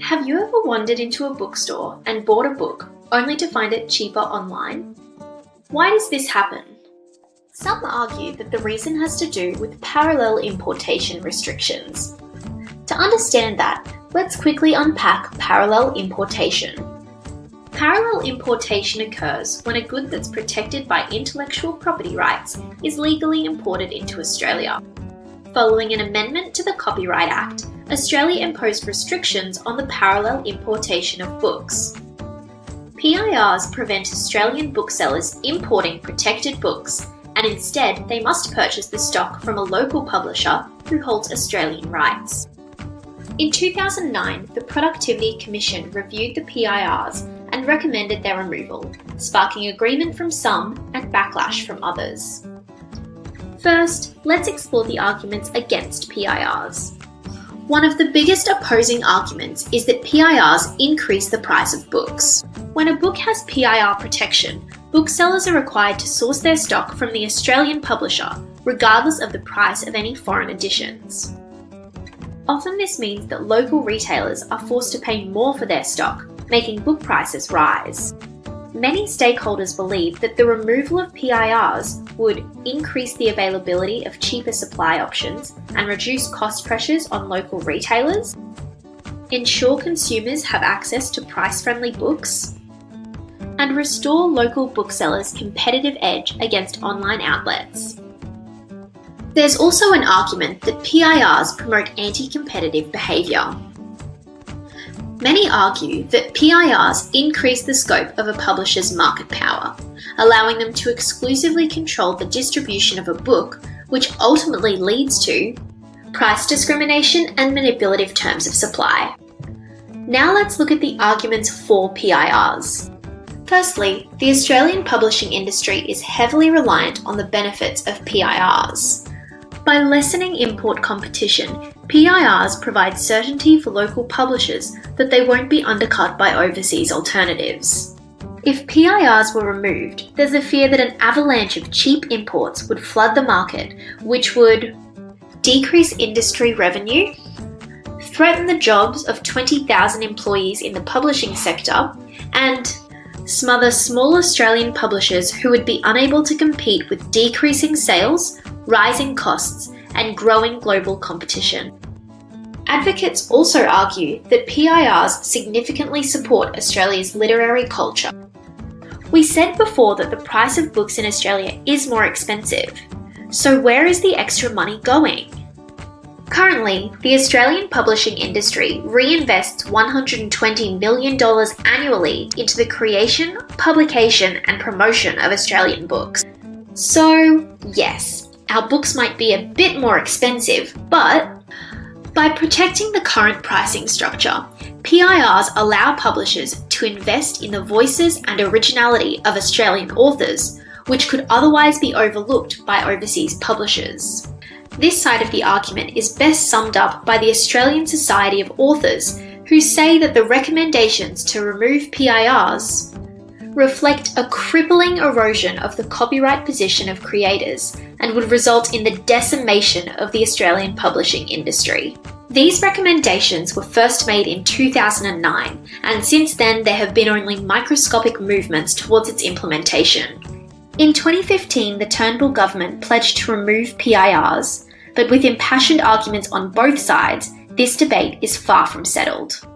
Have you ever wandered into a bookstore and bought a book only to find it cheaper online? Why does this happen? Some argue that the reason has to do with parallel importation restrictions. To understand that, let's quickly unpack parallel importation. Parallel importation occurs when a good that's protected by intellectual property rights is legally imported into Australia. Following an amendment to the Copyright Act, Australia imposed restrictions on the parallel importation of books. PIRs prevent Australian booksellers importing protected books, and instead they must purchase the stock from a local publisher who holds Australian rights. In 2009, the Productivity Commission reviewed the PIRs and recommended their removal, sparking agreement from some and backlash from others. First, let's explore the arguments against PIRs. One of the biggest opposing arguments is that PIRs increase the price of books. When a book has PIR protection, booksellers are required to source their stock from the Australian publisher, regardless of the price of any foreign editions. Often this means that local retailers are forced to pay more for their stock, making book prices rise. Many stakeholders believe that the removal of PIRs would increase the availability of cheaper supply options and reduce cost pressures on local retailers, ensure consumers have access to price-friendly books, and restore local booksellers' competitive edge against online outlets. There's also an argument that PIRs promote anti-competitive behaviour. Many argue that PIRs increase the scope of a publisher's market power, allowing them to exclusively control the distribution of a book, which ultimately leads to price discrimination and manipulative terms of supply. Now let's look at the arguments for PIRs. Firstly, the Australian publishing industry is heavily reliant on the benefits of PIRs. By lessening import competition, PIRs provide certainty for local publishers that they won't be undercut by overseas alternatives. If PIRs were removed, there's a fear that an avalanche of cheap imports would flood the market, which would decrease industry revenue, threaten the jobs of 20,000 employees in the publishing sector, and smother small Australian publishers who would be unable to compete with decreasing sales, rising costs, and growing global competition. Advocates also argue that PIRs significantly support Australia's literary culture. We said before that the price of books in Australia is more expensive. So where is the extra money going? Currently, the Australian publishing industry reinvests $120 million annually into the creation, publication, and promotion of Australian books. So, yes, our books might be a bit more expensive, but by protecting the current pricing structure, PIRs allow publishers to invest in the voices and originality of Australian authors, which could otherwise be overlooked by overseas publishers. This side of the argument is best summed up by the Australian Society of Authors, who say that the recommendations to remove PIRs reflect a crippling erosion of the copyright position of creators and would result in the decimation of the Australian publishing industry. These recommendations were first made in 2009, and since then there have been only microscopic movements towards its implementation. In 2015, the Turnbull government pledged to remove PIRs, but with impassioned arguments on both sides, this debate is far from settled.